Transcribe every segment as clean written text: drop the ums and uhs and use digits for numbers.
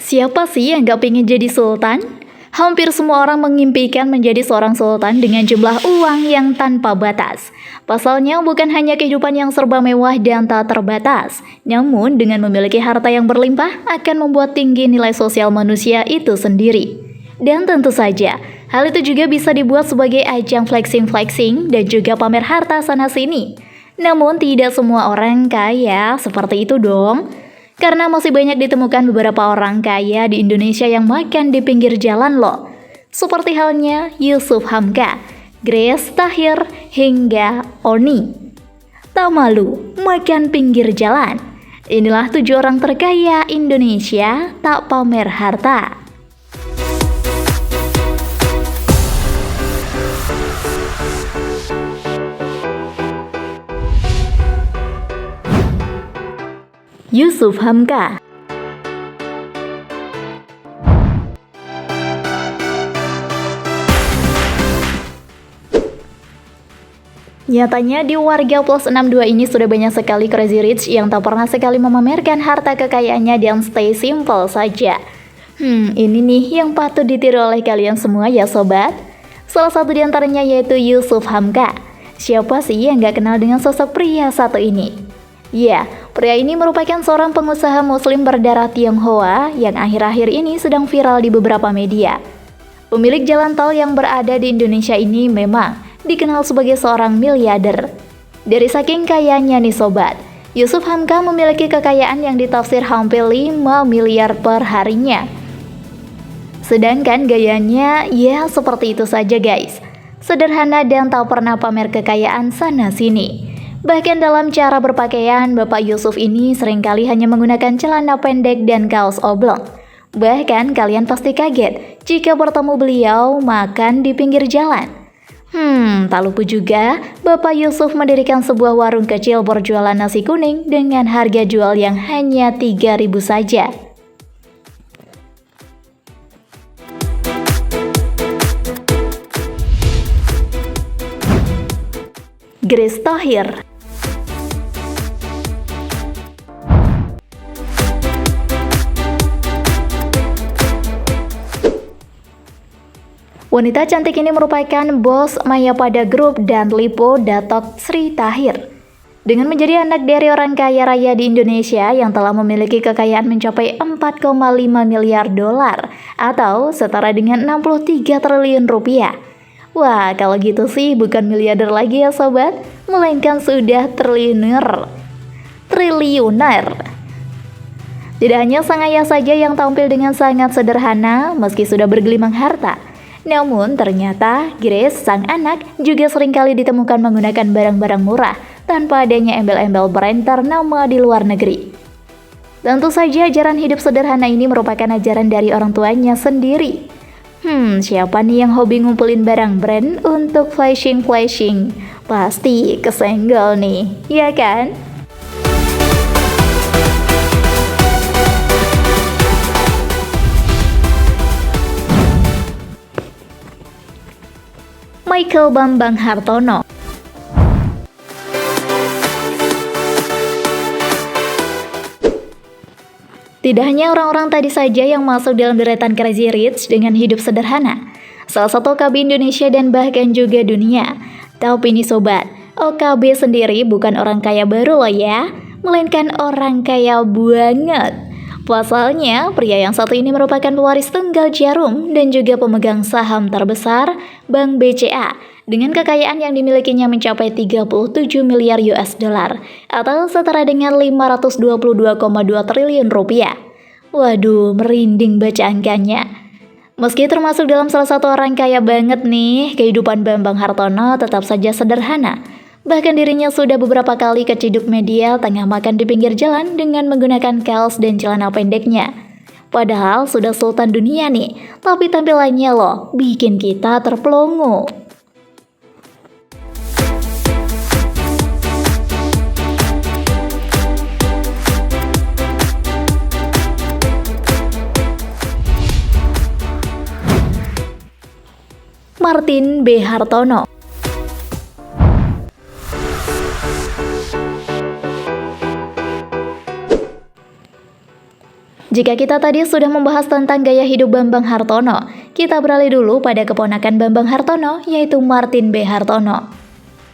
Siapa sih yang gak pengen jadi sultan? Hampir semua orang mengimpikan menjadi seorang sultan dengan jumlah uang yang tanpa batas. Pasalnya bukan hanya kehidupan yang serba mewah dan tak terbatas, namun dengan memiliki harta yang berlimpah akan membuat tinggi nilai sosial manusia itu sendiri. Dan tentu saja, hal itu juga bisa dibuat sebagai ajang flexing-flexing dan juga pamer harta sana-sini. Namun tidak semua orang kaya seperti itu dong. Karena masih banyak ditemukan beberapa orang kaya di Indonesia yang makan di pinggir jalan loh. Seperti halnya Yusuf Hamka, Grace Tahir, hingga Oni. Tak malu makan pinggir jalan. Inilah 7 orang terkaya Indonesia tak pamer harta. Yusuf Hamka. Nyatanya di Warga Plus 62 ini sudah banyak sekali crazy rich yang tak pernah sekali memamerkan harta kekayaannya dan stay simple saja. Ini nih yang patut ditiru oleh kalian semua ya sobat. Salah satu di antaranya yaitu Yusuf Hamka. Siapa sih yang gak kenal dengan sosok pria satu ini? Ya, pria ini merupakan seorang pengusaha muslim berdarah Tionghoa yang akhir-akhir ini sedang viral di beberapa media. Pemilik jalan tol yang berada di Indonesia ini memang dikenal sebagai seorang miliarder. Dari saking kayanya nih sobat, Yusuf Hamka memiliki kekayaan yang ditafsir hampir 5 miliar per harinya. Sedangkan gayanya ya seperti itu saja guys. Sederhana dan tak pernah pamer kekayaan sana-sini. Bahkan dalam cara berpakaian, Bapak Yusuf ini seringkali hanya menggunakan celana pendek dan kaos oblong. Bahkan kalian pasti kaget jika bertemu beliau makan di pinggir jalan. Tak lupa juga, Bapak Yusuf mendirikan sebuah warung kecil berjualan nasi kuning dengan harga jual yang hanya 3.000 saja. Grace Tahir. Wanita cantik ini merupakan bos Mayapada Group dan Lipo Datok Sri Tahir. Dengan menjadi anak dari orang kaya raya di Indonesia yang telah memiliki kekayaan mencapai 4,5 miliar dolar atau setara dengan 63 triliun rupiah. Wah, kalau gitu sih bukan miliarder lagi ya sobat, melainkan sudah triliuner. Tidak hanya sang ayah saja yang tampil dengan sangat sederhana meski sudah bergelimang harta. Namun ternyata Grace, sang anak, juga seringkali ditemukan menggunakan barang-barang murah tanpa adanya embel-embel brand ternama di luar negeri. Tentu saja ajaran hidup sederhana ini merupakan ajaran dari orang tuanya sendiri. Siapa nih yang hobi ngumpulin barang brand untuk flashing? Pasti kesenggol nih, ya kan? Michael Bambang Hartono. Tidak hanya orang-orang tadi saja yang masuk dalam deretan crazy rich dengan hidup sederhana. Salah satu OKB Indonesia dan bahkan juga dunia. Tapi nih sobat, OKB sendiri bukan orang kaya baru loh ya, melainkan orang kaya banget. Pasalnya, pria yang satu ini merupakan pewaris tunggal jarum dan juga pemegang saham terbesar Bank BCA dengan kekayaan yang dimilikinya mencapai 37 miliar US dollar atau setara dengan 522,2 triliun rupiah. Waduh, merinding baca angkanya. Meski termasuk dalam salah satu orang kaya banget nih, kehidupan Bambang Hartono tetap saja sederhana. Bahkan dirinya sudah beberapa kali keciduk media tengah makan di pinggir jalan dengan menggunakan kaos dan celana pendeknya. Padahal sudah sultan dunia nih, tapi tampilannya loh bikin kita terpelongo. Martin B. Hartono. Jika kita tadi sudah membahas tentang gaya hidup Bambang Hartono, kita beralih dulu pada keponakan Bambang Hartono, yaitu Martin B. Hartono.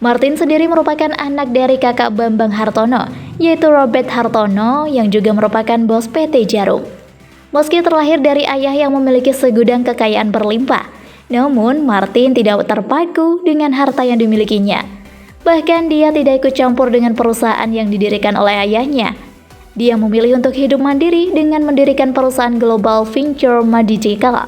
Martin sendiri merupakan anak dari kakak Bambang Hartono, yaitu Robert Hartono yang juga merupakan bos PT Jarum. Meski terlahir dari ayah yang memiliki segudang kekayaan berlimpah, namun Martin tidak terpaku dengan harta yang dimilikinya. Bahkan dia tidak ikut campur dengan perusahaan yang didirikan oleh ayahnya. Dia memilih untuk hidup mandiri dengan mendirikan perusahaan global venture Medigital.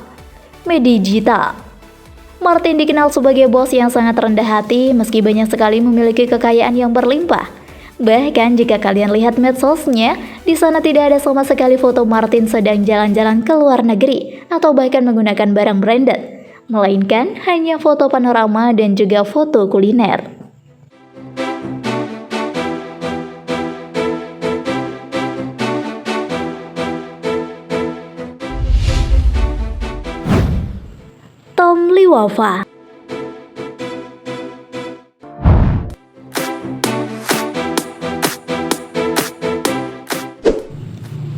Martin dikenal sebagai bos yang sangat rendah hati meski banyak sekali memiliki kekayaan yang berlimpah. Bahkan jika kalian lihat medsosnya, di sana tidak ada sama sekali foto Martin sedang jalan-jalan ke luar negeri atau bahkan menggunakan barang branded, melainkan hanya foto panorama dan juga foto kuliner. Tom Liwafa.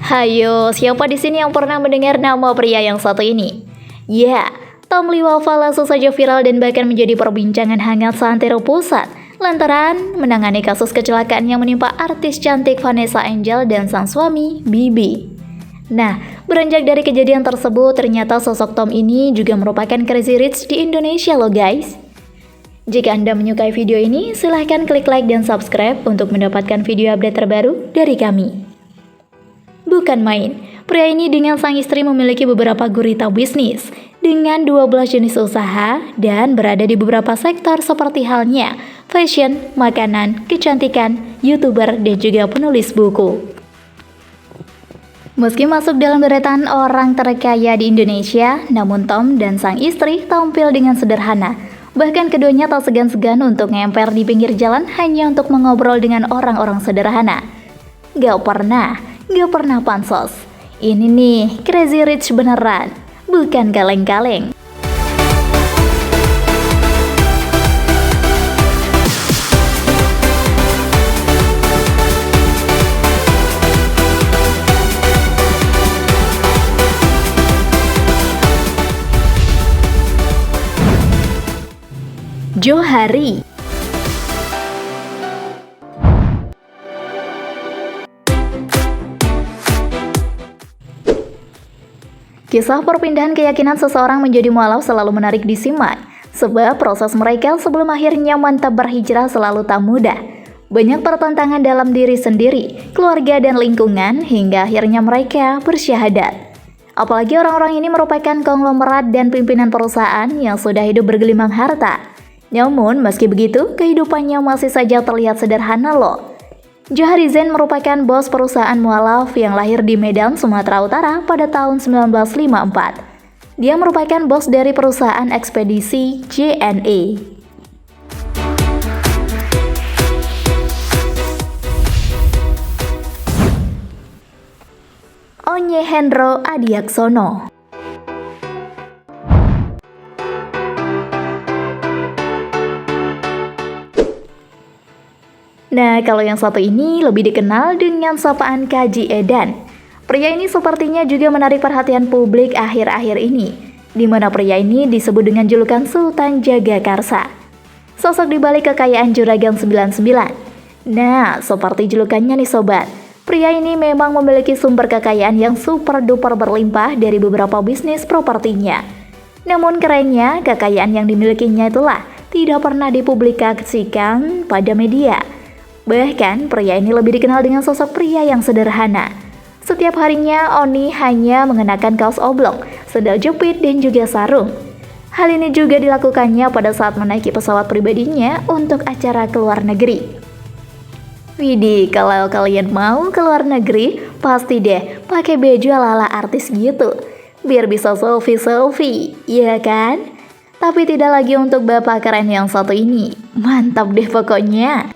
Hayo, siapa di sini yang pernah mendengar nama pria yang satu ini? Ya, Tom Liwafa langsung saja viral dan bahkan menjadi perbincangan hangat seantero pusat lantaran menangani kasus kecelakaan yang menimpa artis cantik Vanessa Angel dan sang suami, Bibi. Nah, beranjak dari kejadian tersebut, ternyata sosok Tom ini juga merupakan crazy rich di Indonesia loh guys. Jika Anda menyukai video ini, silahkan klik like dan subscribe untuk mendapatkan video update terbaru dari kami. Bukan main, pria ini dengan sang istri memiliki beberapa gurita bisnis dengan 12 jenis usaha dan berada di beberapa sektor seperti halnya fashion, makanan, kecantikan, YouTuber, dan juga penulis buku. Meski masuk dalam deretan orang terkaya di Indonesia, namun Tom dan sang istri tampil dengan sederhana. Bahkan keduanya tak segan-segan untuk ngemper di pinggir jalan hanya untuk mengobrol dengan orang-orang sederhana. Gak pernah pansos. Ini nih, crazy rich beneran, bukan kaleng-kaleng. Johari. Kisah perpindahan keyakinan seseorang menjadi mualaf selalu menarik disimak, sebab proses mereka sebelum akhirnya mantap berhijrah selalu tak mudah. Banyak pertentangan dalam diri sendiri, keluarga dan lingkungan, hingga akhirnya mereka bersyahadat. Apalagi orang-orang ini merupakan konglomerat dan pimpinan perusahaan yang sudah hidup bergelimang harta. Namun, meski begitu, kehidupannya masih saja terlihat sederhana loh. Johari Zain merupakan bos perusahaan mualaf yang lahir di Medan, Sumatera Utara pada tahun 1954. Dia merupakan bos dari perusahaan ekspedisi JNE. Onye Hendro Adiaksono. Nah, kalau yang satu ini lebih dikenal dengan sapaan Kaji Edan. Pria ini sepertinya juga menarik perhatian publik akhir-akhir ini, di mana pria ini disebut dengan julukan Sultan Jagakarsa. Sosok di balik kekayaan Juragan 99. Nah, seperti julukannya nih sobat, pria ini memang memiliki sumber kekayaan yang super duper berlimpah dari beberapa bisnis propertinya. Namun kerennya, kekayaan yang dimilikinya itulah tidak pernah dipublikasikan pada media. Bahkan, pria ini lebih dikenal dengan sosok pria yang sederhana. Setiap harinya, Oni hanya mengenakan kaos oblong, sandal jepit, dan juga sarung. Hal ini juga dilakukannya pada saat menaiki pesawat pribadinya untuk acara ke luar negeri. Widih, kalau kalian mau ke luar negeri, pasti deh pakai baju ala-ala artis gitu, biar bisa selfie-selfie, ya kan? Tapi tidak lagi untuk bapak keren yang satu ini, mantap deh pokoknya.